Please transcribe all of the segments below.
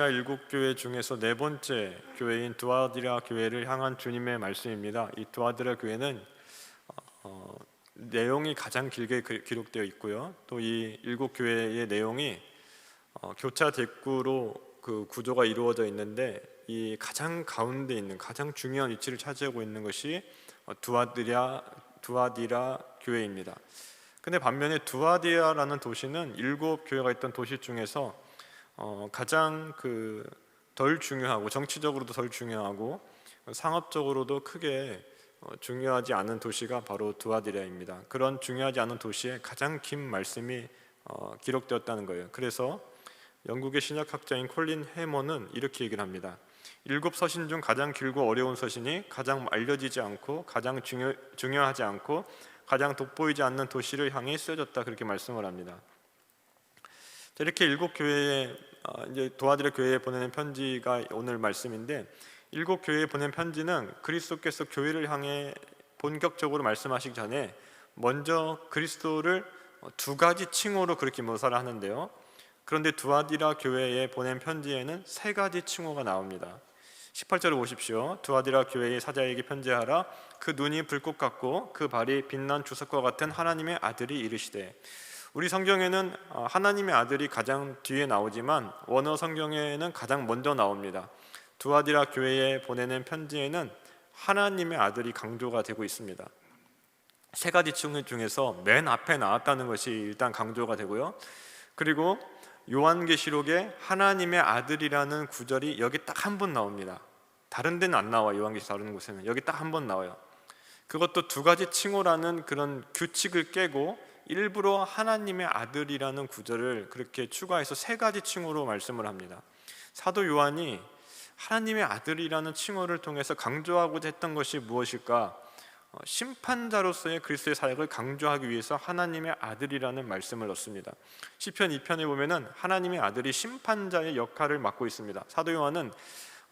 일곱 교회 중에서 네 번째 교회인 두아디라 교회를 향한 주님의 말씀입니다. 이 두아디라 교회는 내용이 가장 길게 기록되어 있고요. 또 이 일곱 교회의 내용이 교차 대꾸로 그 구조가 이루어져 있는데, 이 가장 가운데 있는 가장 중요한 위치를 차지하고 있는 것이 두아디라 교회입니다. 근데 반면에 두아디라라는 도시는 일곱 교회가 있던 도시 중에서 가장 덜 중요하고, 정치적으로도 덜 중요하고 상업적으로도 크게 중요하지 않은 도시가 바로 두아디라입니다. 그런 중요하지 않은 도시에 가장 긴 말씀이 기록되었다는 거예요. 그래서 영국의 신약학자인 콜린 해머는 이렇게 얘기를 합니다. 일곱 서신 중 가장 길고 어려운 서신이 가장 알려지지 않고 가장 중요하지 않고 가장 돋보이지 않는 도시를 향해 쓰여졌다, 그렇게 말씀을 합니다. 이렇게 일곱 교회에 이제 두아디라 교회에 보내는 편지가 오늘 말씀인데, 일곱 교회에 보낸 편지는 그리스도께서 교회를 향해 본격적으로 말씀하시기 전에 먼저 그리스도를 두 가지 칭호로 그렇게 묘사를 하는데요. 그런데 두아디라 교회에 보낸 편지에는 세 가지 칭호가 나옵니다. 18절을 보십시오. 두아디라 교회의 사자에게 편지하라. 그 눈이 불꽃 같고 그 발이 빛난 주석과 같은 하나님의 아들이 이르시되. 우리 성경에는 하나님의 아들이 가장 뒤에 나오지만 원어 성경에는 가장 먼저 나옵니다. 두아디라 교회에 보내는 편지에는 하나님의 아들이 강조가 되고 있습니다. 세 가지 칭호 중에서 맨 앞에 나왔다는 것이 일단 강조가 되고요. 그리고 요한계시록에 하나님의 아들이라는 구절이 여기 딱 한 번 나옵니다. 다른 데는 안 나와. 요한계시록 다른 곳에는 여기 딱 한 번 나와요. 그것도 두 가지 칭호라는 그런 규칙을 깨고 일부러 하나님의 아들이라는 구절을 그렇게 추가해서 세 가지 칭호로 말씀을 합니다. 사도 요한이 하나님의 아들이라는 칭호를 통해서 강조하고자 했던 것이 무엇일까? 심판자로서의 그리스도의 사역을 강조하기 위해서 하나님의 아들이라는 말씀을 넣습니다. 시편 2편에 보면은 하나님의 아들이 심판자의 역할을 맡고 있습니다. 사도 요한은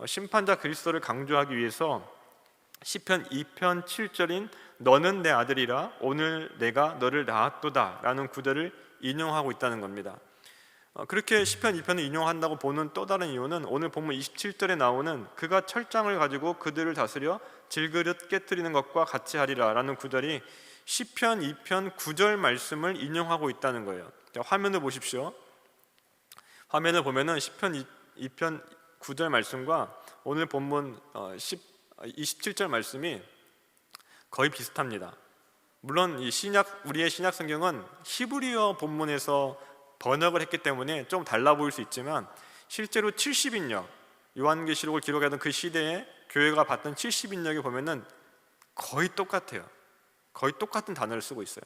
심판자 그리스도를 강조하기 위해서 시편 2편 7절인 너는 내 아들이라 오늘 내가 너를 낳았도다 라는 구절을 인용하고 있다는 겁니다. 그렇게 시편 2편을 인용한다고 보는 또 다른 이유는 오늘 본문 27절에 나오는 그가 철장을 가지고 그들을 다스려 질그릇 깨뜨리는 것과 같이 하리라 라는 구절이 시편 2편 9절 말씀을 인용하고 있다는 거예요. 화면을 보십시오. 화면을 보면은 시편 2편 9절 말씀과 오늘 본문 27절 말씀이 거의 비슷합니다. 물론 우리의 신약 성경은 히브리어 본문에서 번역을 했기 때문에 좀 달라 보일 수 있지만 실제로 70인역, 요한계시록을 기록하던 그 시대에 교회가 봤던 70인역에 보면은 거의 똑같아요. 거의 똑같은 단어를 쓰고 있어요.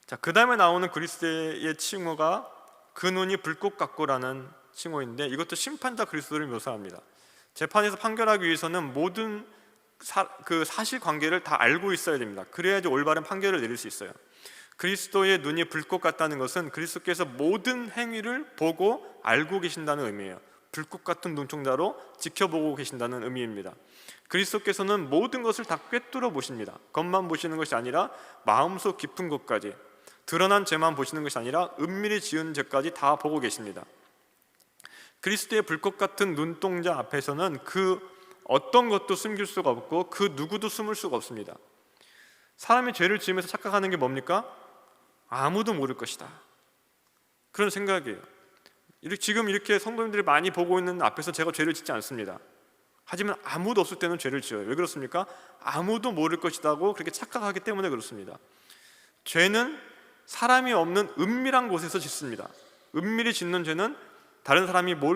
자, 그 다음에 나오는 그리스도의 칭호가 그 눈이 불꽃 같고라는 칭호인데, 이것도 심판자 그리스도를 묘사합니다. 재판에서 판결하기 위해서는 모든 사실관계를 다 알고 있어야 됩니다. 그래야지 올바른 판결을 내릴 수 있어요. 그리스도의 눈이 불꽃 같다는 것은 그리스도께서 모든 행위를 보고 알고 계신다는 의미예요. 불꽃 같은 눈동자로 지켜보고 계신다는 의미입니다. 그리스도께서는 모든 것을 다 꿰뚫어 보십니다. 겉만 보시는 것이 아니라 마음속 깊은 곳까지, 드러난 죄만 보시는 것이 아니라 은밀히 지은 죄까지 다 보고 계십니다. 그리스도의 불꽃 같은 눈동자 앞에서는 그 어떤 것도 숨길 수가 없고 그 누구도 숨을 수가 없습니다. 사람이 죄를 지으면서 착각하는 게 뭡니까? 아무도 모를 것이다, 그런 생각이에요. 지금 이렇게 성도님들이 많이 보고 있는 앞에서 제가 죄를 짓지 않습니다. 하지만 아무도 없을 때는 죄를 지어요. 왜 그렇습니까? 아무도 모를 것이라고 그렇게 착각하기 때문에 그렇습니다. 죄는 사람이 없는 은밀한 곳에서 짓습니다. 은밀히 짓는 죄는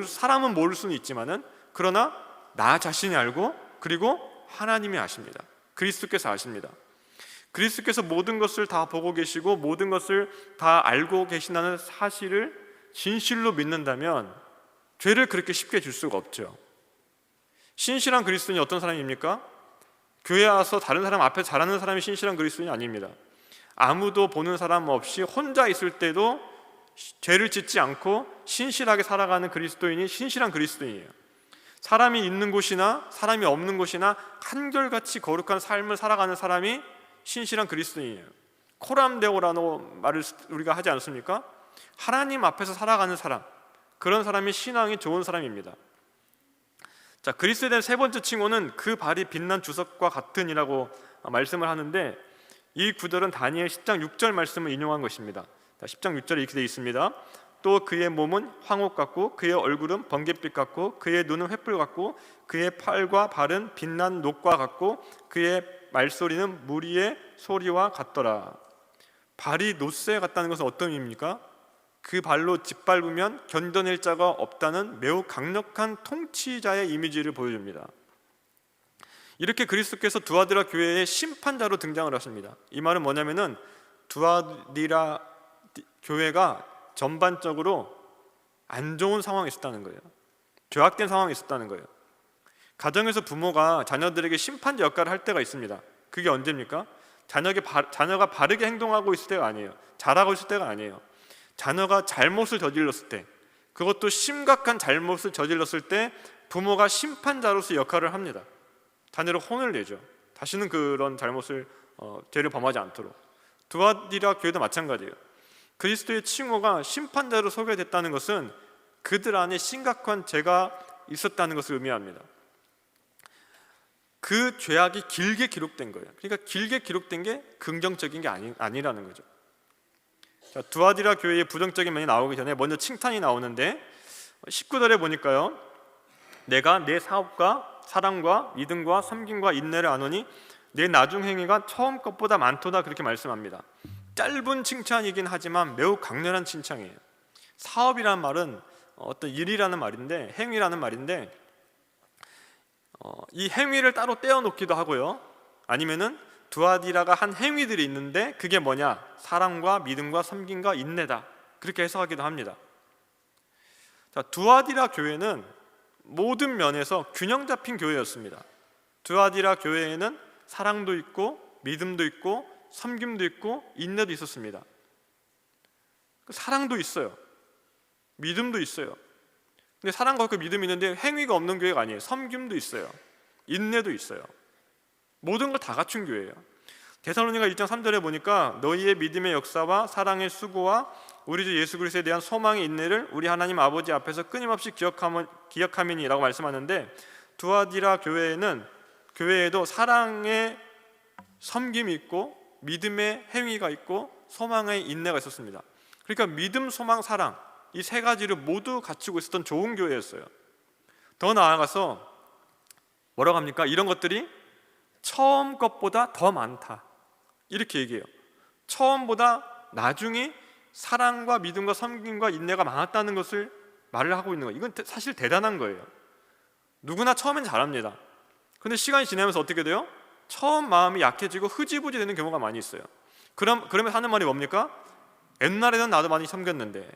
사람은 모를 수는 있지만은, 그러나 나 자신이 알고, 그리고 하나님이 아십니다. 그리스도께서 아십니다. 그리스도께서 모든 것을 다 보고 계시고 모든 것을 다 알고 계신다는 사실을 진실로 믿는다면 죄를 그렇게 쉽게 질 수가 없죠. 신실한 그리스도인이 어떤 사람입니까? 교회 와서 다른 사람 앞에 잘하는 사람이 신실한 그리스도인이 아닙니다. 아무도 보는 사람 없이 혼자 있을 때도 죄를 짓지 않고 신실하게 살아가는 그리스도인이 신실한 그리스도인이에요. 사람이 있는 곳이나 사람이 없는 곳이나 한결같이 거룩한 삶을 살아가는 사람이 신실한 그리스도인이에요. 코람데오라는 말을 우리가 하지 않습니까? 하나님 앞에서 살아가는 사람, 그런 사람이 신앙이 좋은 사람입니다. 자, 그리스도에 대한 세 번째 칭호는 그 발이 빛난 주석과 같으니라고 말씀을 하는데, 이 구절은 다니엘 10장 6절 말씀을 인용한 것입니다. 10장 6절에 이렇게 되어 있습니다. 또 그의 몸은 황옥 같고 그의 얼굴은 번갯빛 같고 그의 눈은 횃불 같고 그의 팔과 발은 빛난 녹과 같고 그의 말소리는 무리의 소리와 같더라. 발이 놋새 같다는 것은 어떤 의미입니까? 그 발로 짓밟으면 견뎌낼 자가 없다는 매우 강력한 통치자의 이미지를 보여줍니다. 이렇게 그리스도께서 두아디라 교회의 심판자로 등장을 하십니다. 이 말은 뭐냐면은 두아디라 교회가 전반적으로 안 좋은 상황에 있었다는 거예요. 죄악된 상황에 있었다는 거예요. 가정에서 부모가 자녀들에게 심판자 역할을 할 때가 있습니다. 그게 언제입니까? 자녀가 바르게 행동하고 있을 때가 아니에요. 잘하고 있을 때가 아니에요. 자녀가 잘못을 저질렀을 때, 그것도 심각한 잘못을 저질렀을 때 부모가 심판자로서 역할을 합니다. 자녀를 혼을 내죠. 다시는 그런 죄를 범하지 않도록. 두아디라 교회도 마찬가지예요. 그리스도의 칭호가 심판자로 소개됐다는 것은 그들 안에 심각한 죄가 있었다는 것을 의미합니다. 그 죄악이 길게 기록된 거예요. 그러니까 길게 기록된 게 긍정적인 게 아니라는 거죠. 자, 두아디라 교회의 부정적인 면이 나오기 전에 먼저 칭찬이 나오는데 19절에 보니까요, 내가 내 사업과 사랑과 믿음과 섬김과 인내를 아노니 내 나중 행위가 처음 것보다 많도다, 그렇게 말씀합니다. 짧은 칭찬이긴 하지만 매우 강렬한 칭찬이에요. 사업이라는 말은 어떤 일이라는 말인데, 행위라는 말인데, 이 행위를 따로 떼어놓기도 하고요, 아니면은 두아디라가 한 행위들이 있는데 그게 뭐냐? 사랑과 믿음과 섬김과 인내다, 그렇게 해석하기도 합니다. 자, 두아디라 교회는 모든 면에서 균형 잡힌 교회였습니다. 두아디라 교회에는 사랑도 있고 믿음도 있고 섬김도 있고 인내도 있었습니다. 사랑도 있어요, 믿음도 있어요. 근데 사랑과 그 믿음이 있는데 행위가 없는 교회가 아니에요. 섬김도 있어요, 인내도 있어요. 모든 걸 다 갖춘 교회예요. 데살로니가 1장 3절에 보니까 너희의 믿음의 역사와 사랑의 수고와 우리 주 예수 그리스도에 대한 소망의 인내를 우리 하나님 아버지 앞에서 끊임없이 기억함이니라고 말씀하는데, 두아디라 교회에도 사랑의 섬김이 있고 믿음의 행위가 있고 소망의 인내가 있었습니다. 그러니까 믿음, 소망, 사랑, 이 세 가지를 모두 갖추고 있었던 좋은 교회였어요. 더 나아가서 뭐라고 합니까? 이런 것들이 처음 것보다 더 많다, 이렇게 얘기해요. 처음보다 나중에 사랑과 믿음과 섬김과 인내가 많았다는 것을 말을 하고 있는 거예요. 이건 사실 대단한 거예요. 누구나 처음엔 잘합니다. 근데 시간이 지나면서 어떻게 돼요? 처음 마음이 약해지고 흐지부지 되는 경우가 많이 있어요. 그러면 하는 말이 뭡니까? 옛날에는 나도 많이 섬겼는데,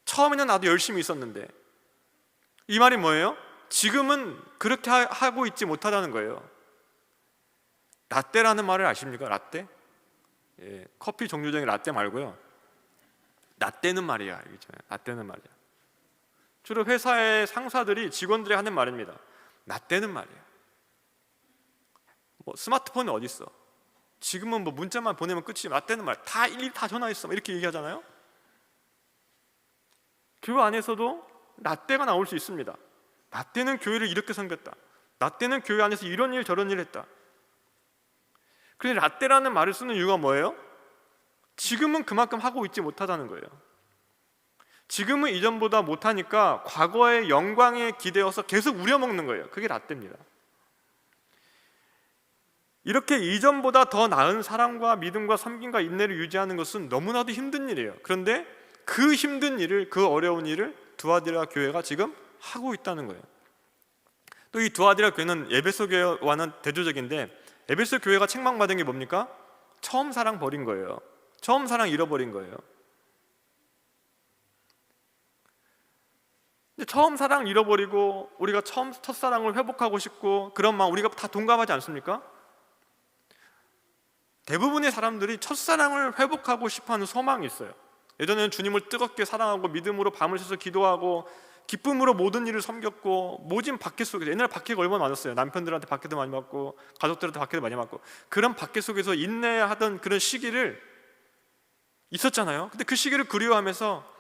처음에는 나도 열심히 있었는데. 이 말이 뭐예요? 지금은 그렇게 하고 있지 못하다는 거예요. 라떼라는 말을 아십니까? 라떼? 예, 커피 종류 중에 라떼 말고요, 라떼는 말이야. 라떼는 말이야. 주로 회사의 상사들이 직원들이 하는 말입니다. 라떼는 말이야. 스마트폰이 어디 있어? 지금은 문자만 보내면 끝이지. 라떼는 말, 다 일일이 다 전화했어, 이렇게 얘기하잖아요. 교회 안에서도 라떼가 나올 수 있습니다. 라떼는 교회를 이렇게 섬겼다, 라떼는 교회 안에서 이런 일 저런 일 했다. 그런데 라떼라는 말을 쓰는 이유가 뭐예요? 지금은 그만큼 하고 있지 못하다는 거예요. 지금은 이전보다 못하니까 과거의 영광에 기대어서 계속 우려먹는 거예요. 그게 라떼입니다. 이렇게 이전보다 더 나은 사랑과 믿음과 섬김과 인내를 유지하는 것은 너무나도 힘든 일이에요. 그런데 그 힘든 일을, 그 어려운 일을 두아디라 교회가 지금 하고 있다는 거예요. 또 이 두아디라 교회는 에베소 교회와는 대조적인데, 에베소 교회가 책망받은 게 뭡니까? 처음 사랑 버린 거예요. 처음 사랑 잃어버린 거예요. 근데 처음 사랑 잃어버리고 우리가 첫사랑을 회복하고 싶고 그런 마음, 우리가 다 동감하지 않습니까? 대부분의 사람들이 첫사랑을 회복하고 싶어하는 소망이 있어요. 예전에는 주님을 뜨겁게 사랑하고 믿음으로 밤을 새서 기도하고 기쁨으로 모든 일을 섬겼고, 모진 박해 속에서, 옛날에 박해가 얼마나 많았어요. 남편들한테 박해도 많이 맞고 가족들한테 박해도 많이 맞고, 그런 박해 속에서 인내하던 그런 시기를 있었잖아요. 근데 그 시기를 그리워하면서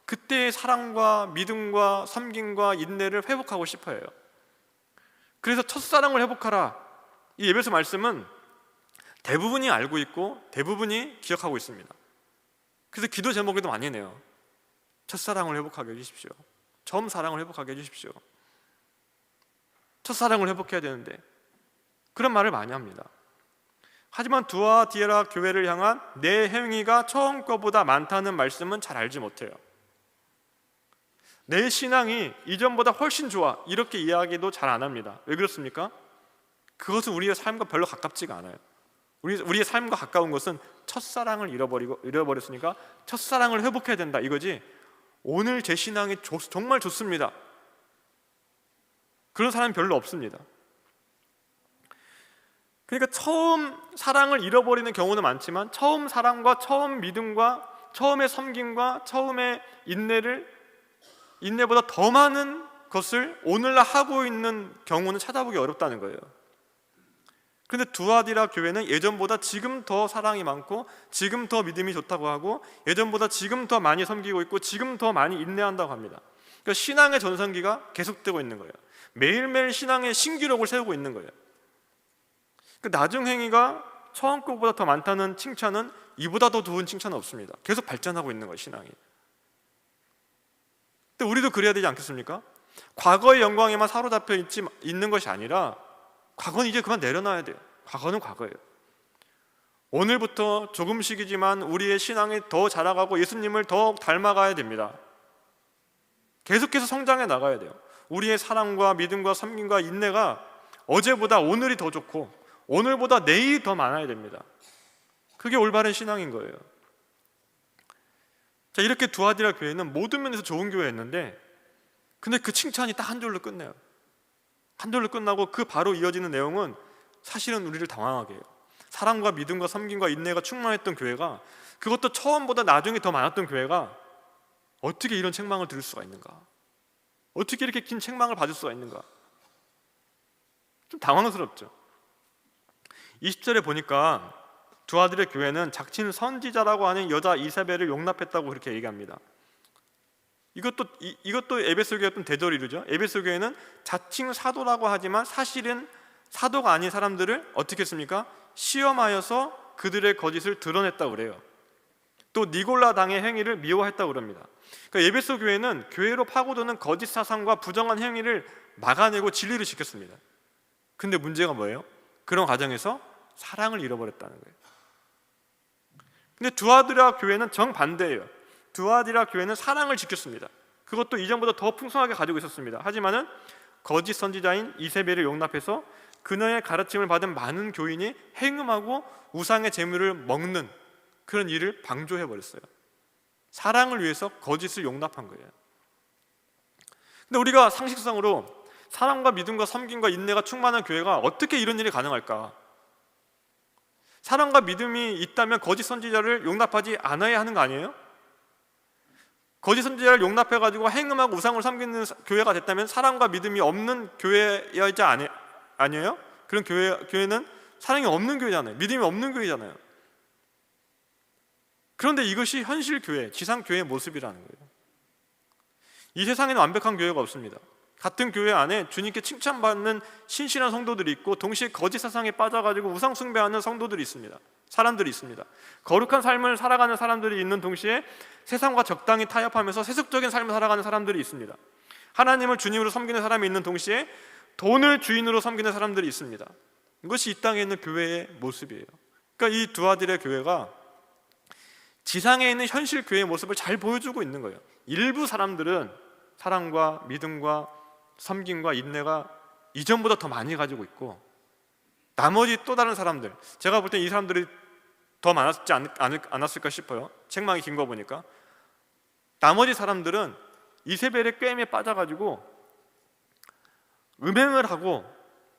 그때의 사랑과 믿음과 섬김과 인내를 회복하고 싶어 해요. 그래서 첫사랑을 회복하라, 이 에베소 말씀은 대부분이 알고 있고 대부분이 기억하고 있습니다. 그래서 기도 제목에도 많이 내요. 첫사랑을 회복하게 해주십시오. 처음 사랑을 회복하게 해주십시오. 첫사랑을 회복해야 되는데 그런 말을 많이 합니다. 하지만 두아디라 교회를 향한 내 행위가 처음 거보다 많다는 말씀은 잘 알지 못해요. 내 신앙이 이전보다 훨씬 좋아, 이렇게 이야기도 잘 안 합니다. 왜 그렇습니까? 그것은 우리의 삶과 별로 가깝지가 않아요. 우리의 삶과 가까운 것은 첫사랑을 잃어버렸으니까 첫사랑을 회복해야 된다, 이거지 오늘 제 신앙이 정말 좋습니다, 그런 사람이 별로 없습니다. 그러니까 처음 사랑을 잃어버리는 경우는 많지만 처음 사랑과 처음 믿음과 처음의 섬김과 처음의 인내보다 더 많은 것을 오늘날 하고 있는 경우는 찾아보기 어렵다는 거예요. 그런데 두아디라 교회는 예전보다 지금 더 사랑이 많고 지금 더 믿음이 좋다고 하고 예전보다 지금 더 많이 섬기고 있고 지금 더 많이 인내한다고 합니다. 그러니까 신앙의 전성기가 계속되고 있는 거예요. 매일매일 신앙의 신기록을 세우고 있는 거예요. 그 나중 행위가 처음 것보다 더 많다는 칭찬은 이보다 더 좋은 칭찬은 없습니다. 계속 발전하고 있는 거예요, 신앙이. 근데 우리도 그래야 되지 않겠습니까? 과거의 영광에만 사로잡혀 있는 것이 아니라 과거는 이제 그만 내려놔야 돼요. 과거는 과거예요. 오늘부터 조금씩이지만 우리의 신앙이 더 자라가고 예수님을 더 닮아가야 됩니다. 계속해서 성장해 나가야 돼요. 우리의 사랑과 믿음과 섬김과 인내가 어제보다 오늘이 더 좋고 오늘보다 내일이 더 많아야 됩니다. 그게 올바른 신앙인 거예요. 자, 이렇게 두아디라 교회는 모든 면에서 좋은 교회였는데 근데 그 칭찬이 딱 한 줄로 끝내요. 한 줄로 끝나고 그 바로 이어지는 내용은 사실은 우리를 당황하게 해요. 사랑과 믿음과 섬김과 인내가 충만했던 교회가, 그것도 처음보다 나중에 더 많았던 교회가 어떻게 이런 책망을 들을 수가 있는가? 어떻게 이렇게 긴 책망을 받을 수가 있는가? 좀 당황스럽죠. 20절에 보니까 두아들의 교회는 자칭 선지자라고 하는 여자 이사벨을 용납했다고 그렇게 얘기합니다. 이것도 에베소 교회의 어떤 대조리죠. 에베소 교회는 자칭 사도라고 하지만 사실은 사도가 아닌 사람들을 어떻게 했습니까? 시험하여서 그들의 거짓을 드러냈다고 그래요. 또 니골라 당의 행위를 미워했다고 그럽니다. 그러니까 에베소 교회는 교회로 파고드는 거짓 사상과 부정한 행위를 막아내고 진리를 지켰습니다. 근데 문제가 뭐예요? 그런 과정에서 사랑을 잃어버렸다는 거예요. 근데 두아디라 교회는 정반대예요. 두아디라 교회는 사랑을 지켰습니다. 그것도 이전보다 더 풍성하게 가지고 있었습니다. 하지만은 거짓 선지자인 이세벨을 용납해서 그녀의 가르침을 받은 많은 교인이 행음하고 우상의 제물을 먹는 그런 일을 방조해버렸어요. 사랑을 위해서 거짓을 용납한 거예요. 근데 우리가 상식성으로 사랑과 믿음과 섬김과 인내가 충만한 교회가 어떻게 이런 일이 가능할까? 사랑과 믿음이 있다면 거짓 선지자를 용납하지 않아야 하는 거 아니에요? 거짓 선지자를 용납해가지고 행음하고 우상을 섬기는 교회가 됐다면 사랑과 믿음이 없는 교회여야지 아니에요? 그런 교회는 사랑이 없는 교회잖아요. 믿음이 없는 교회잖아요. 그런데 이것이 현실 교회, 지상 교회의 모습이라는 거예요. 이 세상에는 완벽한 교회가 없습니다. 같은 교회 안에 주님께 칭찬받는 신실한 성도들이 있고 동시에 거짓 사상에 빠져가지고 우상 숭배하는 성도들이 있습니다. 사람들이 있습니다. 거룩한 삶을 살아가는 사람들이 있는 동시에 세상과 적당히 타협하면서 세속적인 삶을 살아가는 사람들이 있습니다. 하나님을 주님으로 섬기는 사람이 있는 동시에 돈을 주인으로 섬기는 사람들이 있습니다. 이것이 이 땅에 있는 교회의 모습이에요. 그러니까 이 두아들의 교회가 지상에 있는 현실 교회의 모습을 잘 보여주고 있는 거예요. 일부 사람들은 사랑과 믿음과 섬김과 인내가 이전보다 더 많이 가지고 있고 나머지 또 다른 사람들, 제가 볼 때 이 사람들이 더 많았지 않았을까 싶어요. 책망이 긴 거 보니까. 나머지 사람들은 이세벨의 꾀임에 빠져가지고 음행을 하고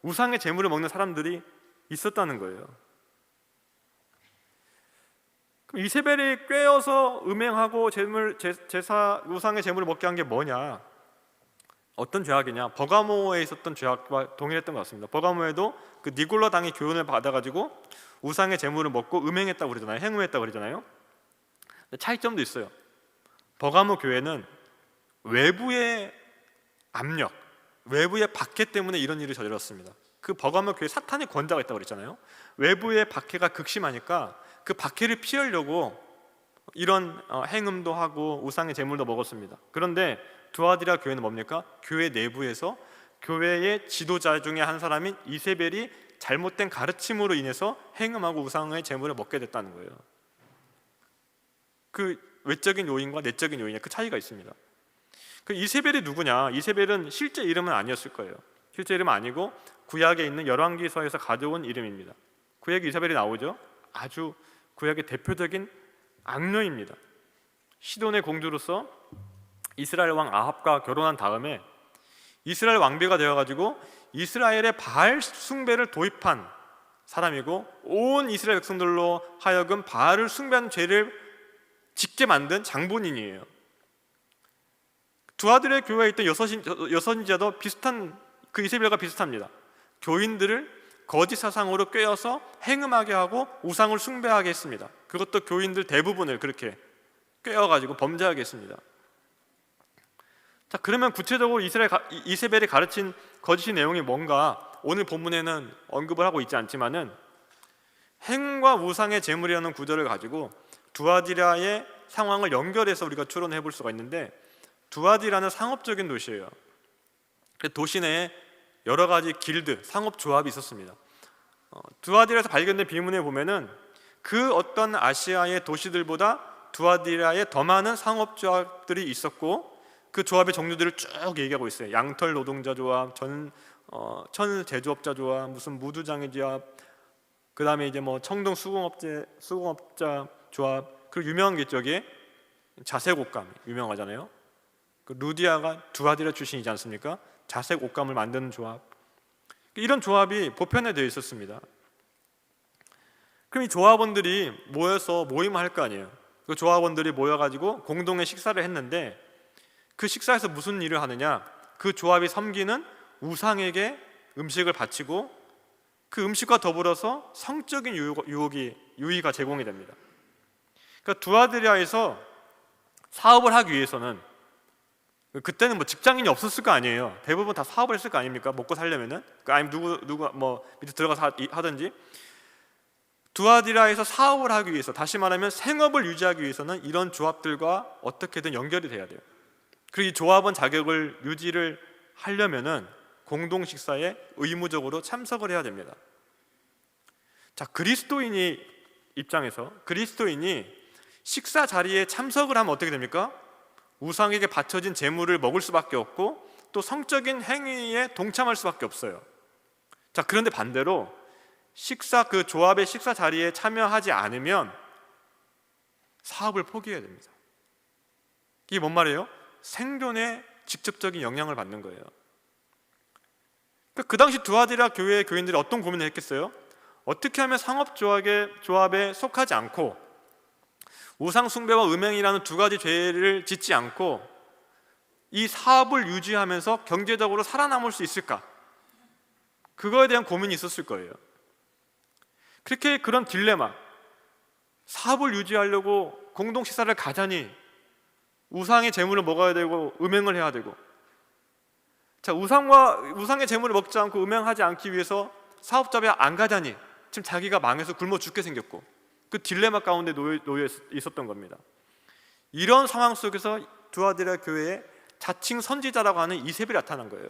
우상의 제물을 먹는 사람들이 있었다는 거예요. 그럼 이세벨이 꾀어서 음행하고 제사 우상의 제물을 먹게 한 게 뭐냐? 어떤 죄악이냐? 버가모에 있었던 죄악과 동일했던 것 같습니다. 버가모에도 그 니골라 당의 교훈을 받아가지고 우상의 제물을 먹고 음행했다고 그러잖아요. 행음했다고 그러잖아요. 차이점도 있어요. 버가모 교회는 외부의 압력, 외부의 박해 때문에 이런 일을 저질렀습니다. 그 버가모 교회 사탄의 권자가 있다고 그랬잖아요. 외부의 박해가 극심하니까 그 박해를 피하려고 이런 행음도 하고 우상의 제물도 먹었습니다. 그런데 두아디라 교회는 뭡니까? 교회 내부에서 교회의 지도자 중에 한 사람인 이세벨이 잘못된 가르침으로 인해서 행음하고 우상의 제물을 먹게 됐다는 거예요. 그 외적인 요인과 내적인 요인의 그 차이가 있습니다. 그 이세벨이 누구냐? 이세벨은 실제 이름은 아니었을 거예요. 실제 이름은 아니고 구약에 있는 열왕기서에서 가져온 이름입니다. 구약에 이세벨이 나오죠. 아주 구약의 대표적인 악녀입니다. 시돈의 공주로서 이스라엘 왕 아합과 결혼한 다음에 이스라엘 왕비가 되어가지고 이스라엘의 바알 숭배를 도입한 사람이고, 온 이스라엘 백성들로 하여금 바알을 숭배하는 죄를 짓게 만든 장본인이에요. 두 아들의 교회에 있던 여선지자도 비슷한, 그 이세벨과 비슷합니다. 교인들을 거짓 사상으로 꿰어서 행음하게 하고 우상을 숭배하게 했습니다. 그것도 교인들 대부분을 그렇게 꿰어가지고 범죄하게 했습니다. 자, 그러면 구체적으로 이세벨이 가르친 거짓의 내용이 뭔가 오늘 본문에는 언급을 하고 있지 않지만은, 행음과 우상의 제물이라는 구절을 가지고 두아디라의 상황을 연결해서 우리가 추론해 볼 수가 있는데, 두아디라는 상업적인 도시예요. 도시 내에 여러 가지 길드, 상업조합이 있었습니다. 두아디라에서 발견된 비문에 보면은 그 어떤 아시아의 도시들보다 두아디라에 더 많은 상업조합들이 있었고, 그 조합의 종류들을 쭉 얘기하고 있어요. 양털 노동자 조합, 천 제조업자 조합, 무슨 무두장의 조합, 그 다음에 이제 뭐 청동 수공업자 조합, 그리고 유명한 게 저기 자색 옷감 유명하잖아요. 그 루디아가 두아디라 출신이지 않습니까? 자색 옷감을 만드는 조합, 이런 조합이 보편화되어 있었습니다. 그럼 이 조합원들이 모여서 모임을 할 거 아니에요. 그 조합원들이 모여가지고 공동의 식사를 했는데, 그 식사에서 무슨 일을 하느냐? 그 조합이 섬기는 우상에게 음식을 바치고 그 음식과 더불어서 성적인 유의가 제공이 됩니다. 그러니까 두아디라에서 사업을 하기 위해서는, 그때는 뭐 직장인이 없었을 거 아니에요. 대부분 다 사업을 했을 거 아닙니까? 먹고 살려면은. 아니면 누가 뭐 밑에 들어가서 하든지. 두아디라에서 사업을 하기 위해서, 다시 말하면 생업을 유지하기 위해서는 이런 조합들과 어떻게든 연결이 돼야 돼요. 그리고 이 조합원 자격을 유지를 하려면은 공동 식사에 의무적으로 참석을 해야 됩니다. 자, 그리스도인이 입장에서 그리스도인이 식사 자리에 참석을 하면 어떻게 됩니까? 우상에게 바쳐진 제물을 먹을 수밖에 없고, 또 성적인 행위에 동참할 수밖에 없어요. 자, 그런데 반대로 그 조합의 식사 자리에 참여하지 않으면 사업을 포기해야 됩니다. 이게 뭔 말이에요? 생존에 직접적인 영향을 받는 거예요. 그 당시 두아디라 교회의 교인들이 어떤 고민을 했겠어요? 어떻게 하면 상업조합에 속하지 않고 우상 숭배와 음행이라는 두 가지 죄를 짓지 않고 이 사업을 유지하면서 경제적으로 살아남을 수 있을까? 그거에 대한 고민이 있었을 거예요. 그런 딜레마, 사업을 유지하려고 공동 식사를 가자니 우상의 제물을 먹어야 되고 음행을 해야 되고, 자, 우상의 제물을 먹지 않고 음행하지 않기 위해서 사업잡에 안 가자니 지금 자기가 망해서 굶어 죽게 생겼고, 그 딜레마 가운데 놓여 있었던 겁니다. 이런 상황 속에서 두아디라 교회에 자칭 선지자라고 하는 이세벨이 나타난 거예요.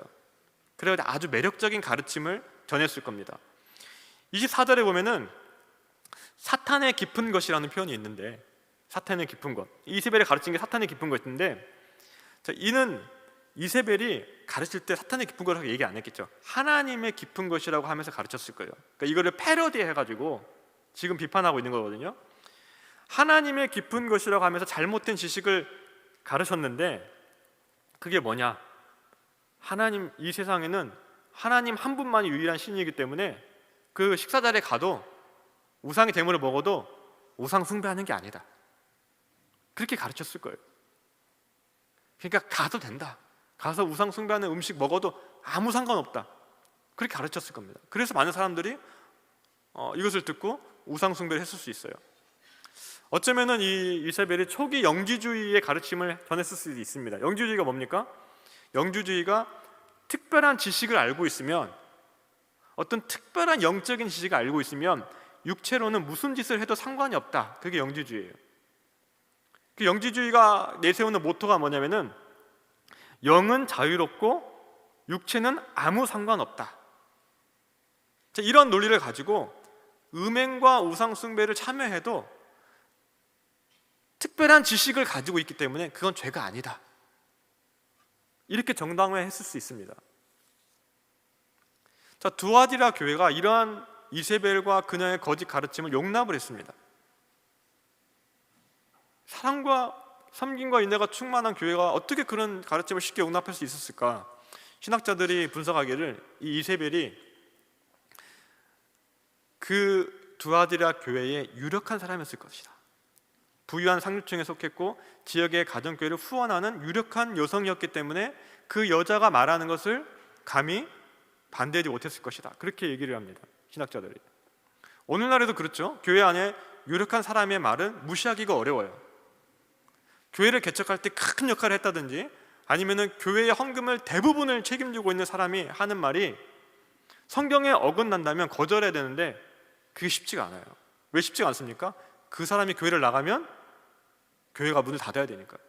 그래서 아주 매력적인 가르침을 전했을 겁니다. 24절에 보면은 사탄의 깊은 것이라는 표현이 있는데, 사탄의 깊은 것, 이세벨이 가르친 게 사탄의 깊은 것인데, 자, 이는 이세벨이 가르칠 때 사탄의 깊은 것이라고 얘기 안 했겠죠. 하나님의 깊은 것이라고 하면서 가르쳤을 거예요. 그러니까 이거를 패러디 해가지고 지금 비판하고 있는 거거든요. 하나님의 깊은 것이라고 하면서 잘못된 지식을 가르쳤는데, 그게 뭐냐? 이 세상에는 하나님 한 분만이 유일한 신이기 때문에 그 식사 자리에 가도 우상의 제물을 먹어도 우상 숭배하는 게 아니다, 그렇게 가르쳤을 거예요. 그러니까 가도 된다, 가서 우상 숭배하는 음식 먹어도 아무 상관없다, 그렇게 가르쳤을 겁니다. 그래서 많은 사람들이 이것을 듣고 우상 숭배를 했을 수 있어요. 어쩌면은 이 이세벨이 초기 영지주의의 가르침을 전했을 수도 있습니다. 영지주의가 뭡니까? 영지주의가 특별한 지식을 알고 있으면, 어떤 특별한 영적인 지식을 알고 있으면 육체로는 무슨 짓을 해도 상관이 없다. 그게 영지주의예요. 그 영지주의가 내세우는 모토가 뭐냐면은 영은 자유롭고 육체는 아무 상관없다. 자, 이런 논리를 가지고 음행과 우상 숭배를 참여해도 특별한 지식을 가지고 있기 때문에 그건 죄가 아니다. 이렇게 정당화했을 수 있습니다. 자, 두아디라 교회가 이러한 이세벨과 그녀의 거짓 가르침을 용납을 했습니다. 사랑과 섬김과 인내가 충만한 교회가 어떻게 그런 가르침을 쉽게 용납할 수 있었을까? 신학자들이 분석하기를 이 이세벨이 그 두아디라 교회의 유력한 사람이었을 것이다. 부유한 상류층에 속했고 지역의 가정교회를 후원하는 유력한 여성이었기 때문에 그 여자가 말하는 것을 감히 반대하지 못했을 것이다. 그렇게 얘기를 합니다, 신학자들이. 오늘날에도 그렇죠. 교회 안에 유력한 사람의 말은 무시하기가 어려워요. 교회를 개척할 때 큰 역할을 했다든지 아니면은 교회의 헌금을 대부분을 책임지고 있는 사람이 하는 말이 성경에 어긋난다면 거절해야 되는데 그게 쉽지가 않아요. 왜 쉽지가 않습니까? 그 사람이 교회를 나가면 교회가 문을 닫아야 되니까요.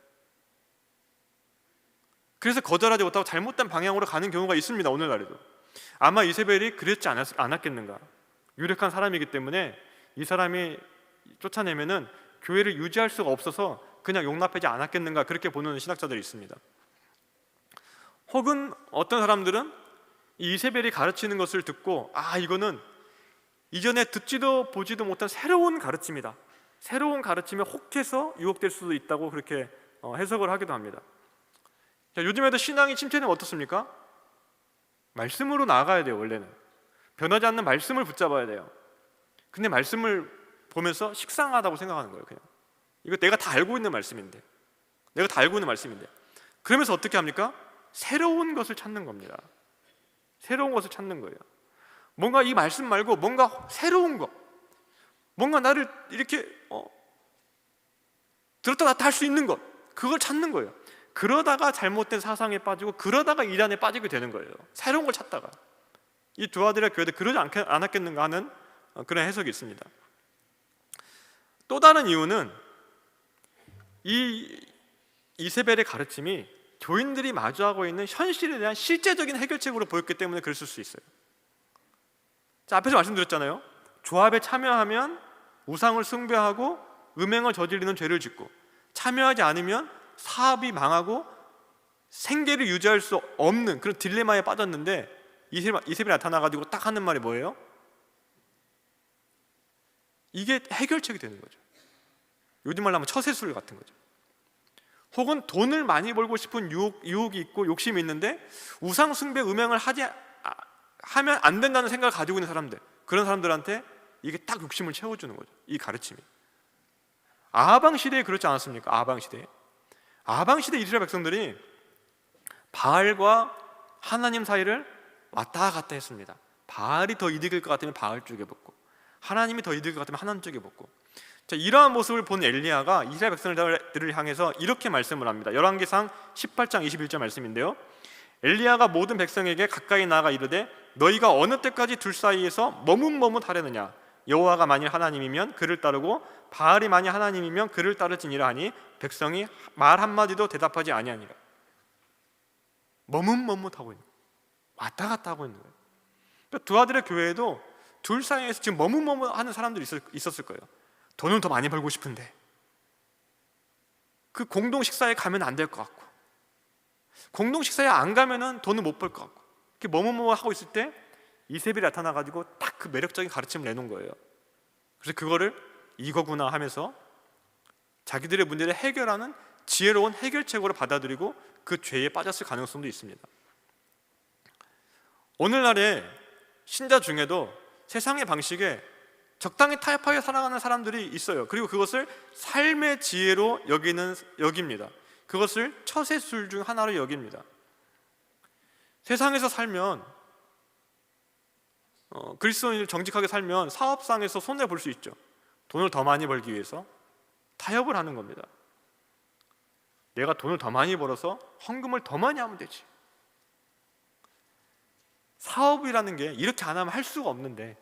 그래서 거절하지 못하고 잘못된 방향으로 가는 경우가 있습니다. 오늘날에도. 아마 이세벨이 그랬지 않았겠는가. 유력한 사람이기 때문에 이 사람이 쫓아내면은 교회를 유지할 수가 없어서 그냥 용납하지 않았겠는가, 그렇게 보는 신학자들이 있습니다. 혹은 어떤 사람들은 이 이세벨이 가르치는 것을 듣고 이거는 이전에 듣지도 보지도 못한 새로운 가르침이다, 새로운 가르침에 혹해서 유혹될 수도 있다고 그렇게 해석을 하기도 합니다. 자, 요즘에도 신앙이 침체되면 어떻습니까? 말씀으로 나아가야 돼요. 원래는 변하지 않는 말씀을 붙잡아야 돼요. 근데 말씀을 보면서 식상하다고 생각하는 거예요. 그냥 이거 내가 다 알고 있는 말씀인데, 내가 다 알고 있는 말씀인데, 그러면서 어떻게 합니까? 새로운 것을 찾는 겁니다. 새로운 것을 찾는 거예요. 뭔가 이 말씀 말고 뭔가 새로운 것, 뭔가 나를 이렇게 들었다 놨다 할 수 있는 것, 그걸 찾는 거예요. 그러다가 잘못된 사상에 빠지고 그러다가 이단에 빠지게 되는 거예요. 새로운 걸 찾다가. 이 두아디라 교회도 그러지 않았겠는가 하는 그런 해석이 있습니다. 또 다른 이유는 이 이세벨의 가르침이 교인들이 마주하고 있는 현실에 대한 실제적인 해결책으로 보였기 때문에 그랬을 수 있어요. 자, 앞에서 말씀드렸잖아요. 조합에 참여하면 우상을 숭배하고 음행을 저지르는 죄를 짓고, 참여하지 않으면 사업이 망하고 생계를 유지할 수 없는 그런 딜레마에 빠졌는데, 이세벨이 나타나가지고 딱 하는 말이 뭐예요? 이게 해결책이 되는 거죠. 요즘 말로 하면 처세술 같은 거죠. 혹은 돈을 많이 벌고 싶은 유혹이 있고 욕심이 있는데 우상 숭배 음행을 하면 안 된다는 생각을 가지고 있는 사람들, 그런 사람들한테 이게 딱 욕심을 채워주는 거죠, 이 가르침이. 아하방 시대에 그렇지 않았습니까? 아하방 시대 이스라엘 백성들이 바알과 하나님 사이를 왔다 갔다 했습니다. 바알이 더 이득일 것 같으면 바알 쪽에 붙고, 하나님이 더 이득일 것 같으면 하나님 쪽에 붙고. 자, 이러한 모습을 본 엘리야가 이스라엘 백성들을 향해서 이렇게 말씀을 합니다. 열왕기상 18장 21절 말씀인데요, 엘리야가 모든 백성에게 가까이 나아가 이르되 너희가 어느 때까지 둘 사이에서 머뭇머뭇하려느냐. 여호와가 만일 하나님이면 그를 따르고 바알이 만일 하나님이면 그를 따르지니라 하니 백성이 말 한마디도 대답하지 아니하니라. 머뭇머뭇하고 있는 거예요. 왔다 갔다 하고 있는 거예요. 그러니까 두아들의 교회에도 둘 사이에서 지금 머뭇머뭇하는 사람들이 있었을 거예요. 돈은 더 많이 벌고 싶은데 그 공동 식사에 가면 안 될 것 같고, 공동 식사에 안 가면은 돈을 못 벌 것 같고, 이렇게 머뭇머뭇하고 있을 때 이세벨이 나타나가지고 딱 그 매력적인 가르침을 내놓은 거예요. 그래서 그거를 이거구나 하면서 자기들의 문제를 해결하는 지혜로운 해결책으로 받아들이고 그 죄에 빠졌을 가능성도 있습니다. 오늘날의 신자 중에도 세상의 방식에 적당히 타협하게 살아가는 사람들이 있어요. 그리고 그것을 삶의 지혜로 여깁니다. 그것을 처세술 중 하나로 여깁니다. 세상에서 살면 그리스도인을 정직하게 살면 사업상에서 손해 볼 수 있죠. 돈을 더 많이 벌기 위해서, 타협을 하는 겁니다. 내가 돈을 더 많이 벌어서 헌금을 더 많이 하면 되지. 사업이라는 게 이렇게 안 하면 할 수가 없는데,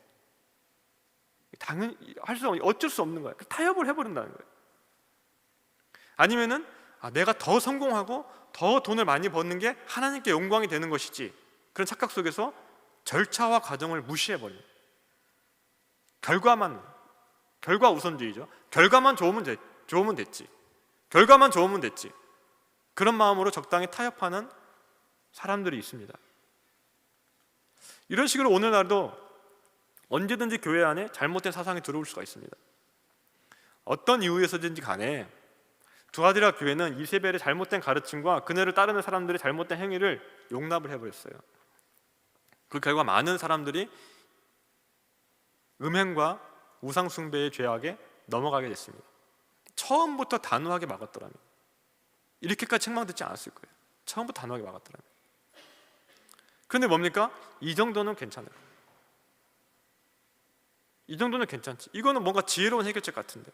당연히 할 수 없는, 어쩔 수 없는 거야. 타협을 해버린다는 거예요. 아니면은 내가 더 성공하고 더 돈을 많이 버는 게 하나님께 영광이 되는 것이지, 그런 착각 속에서 절차와 과정을 무시해버려요. 결과 우선주의죠. 결과만 좋으면 됐지. 결과만 좋으면 됐지. 그런 마음으로 적당히 타협하는 사람들이 있습니다. 이런 식으로 오늘날도 언제든지 교회 안에 잘못된 사상이 들어올 수가 있습니다. 어떤 이유에서든지 간에 두아디라 교회는 이세벨의 잘못된 가르침과 그녀를 따르는 사람들의 잘못된 행위를 용납을 해버렸어요. 그 결과 많은 사람들이 음행과 우상숭배의 죄악에 넘어가게 됐습니다. 처음부터 단호하게 막았더라면 이렇게까지 책망듣지 않았을 거예요. 처음부터 단호하게 막았더라면. 그런데 뭡니까? 이 정도는 괜찮아요. 이 정도는 괜찮지. 이거는 뭔가 지혜로운 해결책 같은데,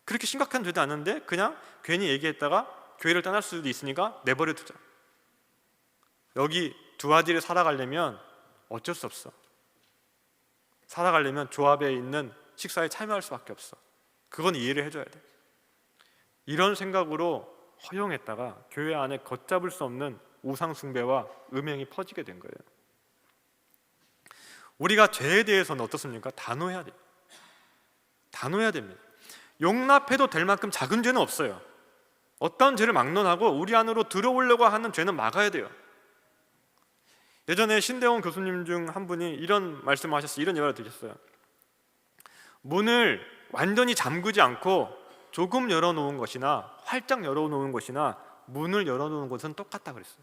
그렇게 심각한 죄도 않은데 그냥 괜히 얘기했다가 교회를 떠날 수도 있으니까 내버려 두자. 여기 두아디를 살아가려면 어쩔 수 없어. 살아가려면 조합에 있는 식사에 참여할 수밖에 없어. 그건 이해를 해줘야 돼. 이런 생각으로 허용했다가 교회 안에 걷잡을 수 없는 우상 숭배와 음행이 퍼지게 된 거예요. 우리가 죄에 대해서는 어떻습니까? 단호해야 돼요. 단호해야 됩니다. 용납해도 될 만큼 작은 죄는 없어요. 어떤 죄를 막론하고 우리 안으로 들어오려고 하는 죄는 막아야 돼요. 예전에 신대원 교수님 중 한 분이 이런 말씀을 하셨어요. 이런 예화를 드렸어요. 문을 완전히 잠그지 않고 조금 열어놓은 것이나 활짝 열어놓은 것이나 문을 열어놓은 것은 똑같다 그랬어요.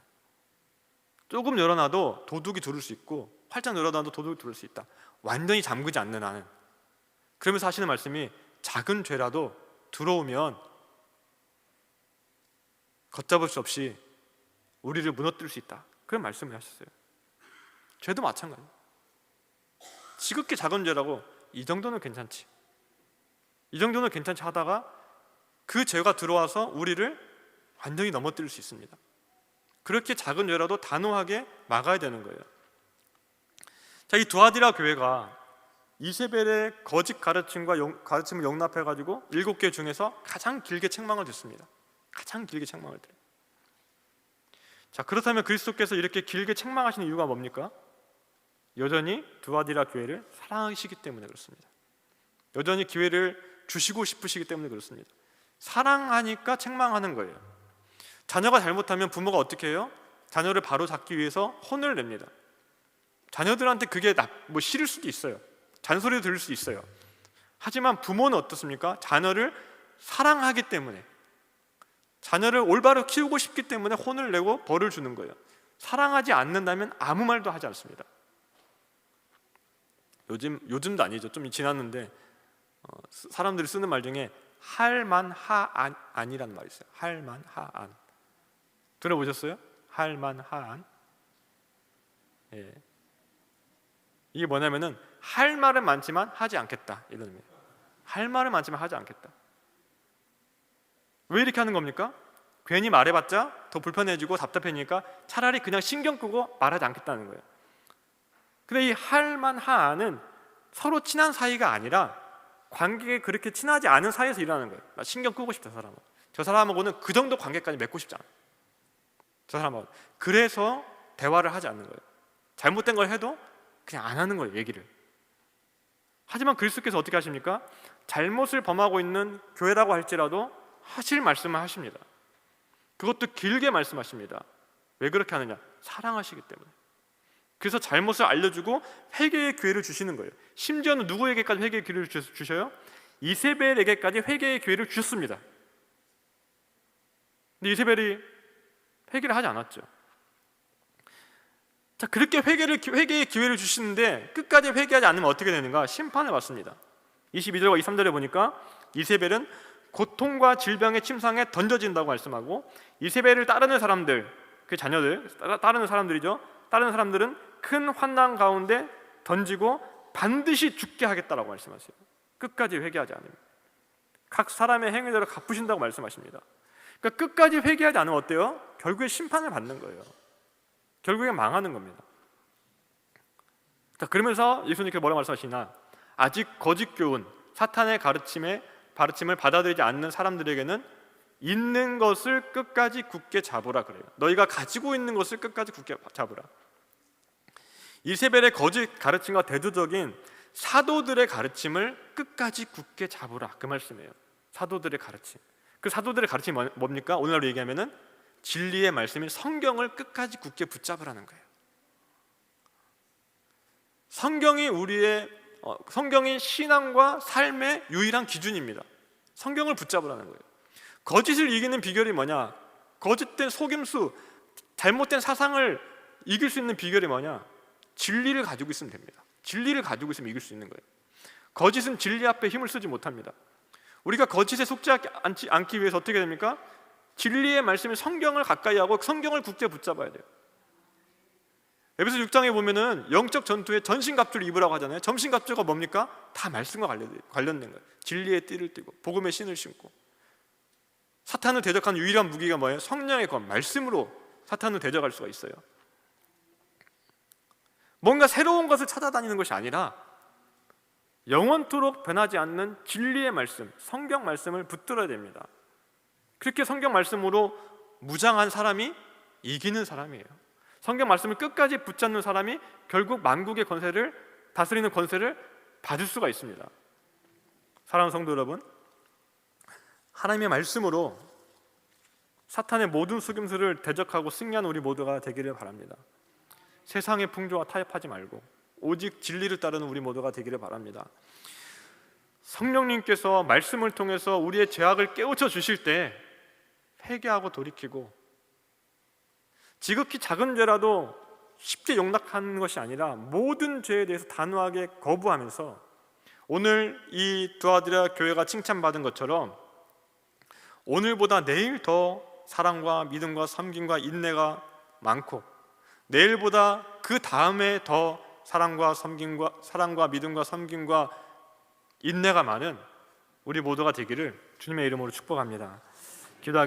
조금 열어놔도 도둑이 들어올 수 있고 활짝 열어놔도 도둑이 들어올 수 있다. 완전히 잠그지 않는 한은. 그러면서 하시는 말씀이 작은 죄라도 들어오면 걷잡을 수 없이 우리를 무너뜨릴 수 있다. 그런 말씀을 하셨어요. 죄도 마찬가지예요. 지극히 작은 죄라고 이 정도는 괜찮지, 이 정도는 괜찮지 하다가 그 죄가 들어와서 우리를 완전히 넘어뜨릴 수 있습니다. 그렇게 작은 죄라도 단호하게 막아야 되는 거예요. 자, 이 두아디라 교회가 이세벨의 거짓 가르침을 용납해가지고 7개 중에서 가장 길게 책망을 듣습니다. 가장 길게 책망을 들어요. 자, 그렇다면 그리스도께서 이렇게 길게 책망하시는 이유가 뭡니까? 여전히 두아디라 교회를 사랑하시기 때문에 그렇습니다. 여전히 기회를 주시고 싶으시기 때문에 그렇습니다. 사랑하니까 책망하는 거예요. 자녀가 잘못하면 부모가 어떻게 해요? 자녀를 바로 잡기 위해서 혼을 냅니다. 자녀들한테 그게 싫을 수도 있어요. 잔소리도 들을 수 있어요. 하지만 부모는 어떻습니까? 자녀를 사랑하기 때문에, 자녀를 올바로 키우고 싶기 때문에 혼을 내고 벌을 주는 거예요. 사랑하지 않는다면 아무 말도 하지 않습니다. 요즘도 아니죠. 좀 지났는데 사람들이 쓰는 말 중에 할만하안이라는 말이 있어요. 할만하안. 들어보셨어요? 할만하안. 예. 이게 뭐냐면은 할 말은 많지만 하지 않겠다, 이런 의미예요. 할 말은 많지만 하지 않겠다. 왜 이렇게 하는 겁니까? 괜히 말해봤자 더 불편해지고 답답해지니까 차라리 그냥 신경 끄고 말하지 않겠다는 거예요. 근데 이 할만하안은 서로 친한 사이가 아니라 관계가 그렇게 친하지 않은 사이에서 일어나는 거예요. 나 신경 끄고 싶다, 사람은. 저 사람하고는 그 정도 관계까지 맺고 싶지 않아. 저 사람하고. 그래서 대화를 하지 않는 거예요. 잘못된 걸 해도 그냥 안 하는 거예요, 얘기를. 하지만 그리스도께서 어떻게 하십니까? 잘못을 범하고 있는 교회라고 할지라도 하실 말씀을 하십니다. 그것도 길게 말씀하십니다. 왜 그렇게 하느냐? 사랑하시기 때문에. 그래서 잘못을 알려주고 회개의 기회를 주시는 거예요. 심지어는 누구에게까지 회개의 기회를 주셔요? 이세벨에게까지 회개의 기회를 주셨습니다. 근데 이세벨이 회개를 하지 않았죠. 자, 그렇게 회개의 기회를 주시는데 끝까지 회개하지 않으면 어떻게 되는가? 심판을 받습니다. 22절과 23절에 보니까 이세벨은 고통과 질병의 침상에 던져진다고 말씀하고, 이세벨을 따르는 사람들, 그 자녀들, 따르는 사람들이죠. 따르는 사람들은 큰 환난 가운데 던지고 반드시 죽게 하겠다라고 말씀하세요. 끝까지 회개하지 않으면. 각 사람의 행위대로 갚으신다고 말씀하십니다. 그러니까 끝까지 회개하지 않으면 어때요? 결국에 심판을 받는 거예요. 결국에 망하는 겁니다. 자, 그러면서 예수님께서 뭐라고 말씀하시나? 아직 거짓 교훈, 사탄의 가르침을 받아들이지 않는 사람들에게는 있는 것을 끝까지 굳게 잡으라 그래요. 너희가 가지고 있는 것을 끝까지 굳게 잡으라. 이세벨의 거짓 가르침과 대두적인 사도들의 가르침을 끝까지 굳게 잡으라, 그 말씀이에요. 사도들의 가르침. 그 사도들의 가르침이 뭡니까? 오늘날로 얘기하면은 진리의 말씀인 성경을 끝까지 굳게 붙잡으라는 거예요. 성경이 신앙과 삶의 유일한 기준입니다. 성경을 붙잡으라는 거예요. 거짓을 이기는 비결이 뭐냐? 거짓된 속임수, 잘못된 사상을 이길 수 있는 비결이 뭐냐? 진리를 가지고 있으면 됩니다. 진리를 가지고 있으면 이길 수 있는 거예요. 거짓은 진리 앞에 힘을 쓰지 못합니다. 우리가 거짓에 속지 않기 위해서 어떻게 됩니까? 진리의 말씀인 성경을 가까이 하고 성경을 굳게 붙잡아야 돼요. 에베소 6장에 보면은 영적 전투에 전신갑주를 입으라고 하잖아요. 전신갑주가 뭡니까? 다 말씀과 관련된 거예요. 진리의 띠를 띠고 복음의 신을 신고. 사탄을 대적하는 유일한 무기가 뭐예요? 성령의 권, 말씀으로 사탄을 대적할 수가 있어요. 뭔가 새로운 것을 찾아다니는 것이 아니라 영원토록 변하지 않는 진리의 말씀, 성경 말씀을 붙들어야 됩니다. 그렇게 성경 말씀으로 무장한 사람이 이기는 사람이에요. 성경 말씀을 끝까지 붙잡는 사람이 결국 만국의 권세를 다스리는 권세를 받을 수가 있습니다. 사랑하는 성도 여러분, 하나님의 말씀으로 사탄의 모든 속임수를 대적하고 승리하는 우리 모두가 되기를 바랍니다. 세상의 풍조와 타협하지 말고 오직 진리를 따르는 우리 모두가 되기를 바랍니다. 성령님께서 말씀을 통해서 우리의 죄악을 깨우쳐 주실 때 회개하고 돌이키고, 지극히 작은 죄라도 쉽게 용납하는 것이 아니라 모든 죄에 대해서 단호하게 거부하면서 오늘 이 두아디라 교회가 칭찬받은 것처럼 오늘보다 내일 더 사랑과 믿음과 섬김과 인내가 많고, 내일보다 그 다음에 더 사랑과 믿음과 섬김과 인내가 많은 우리 모두가 되기를 주님의 이름으로 축복합니다.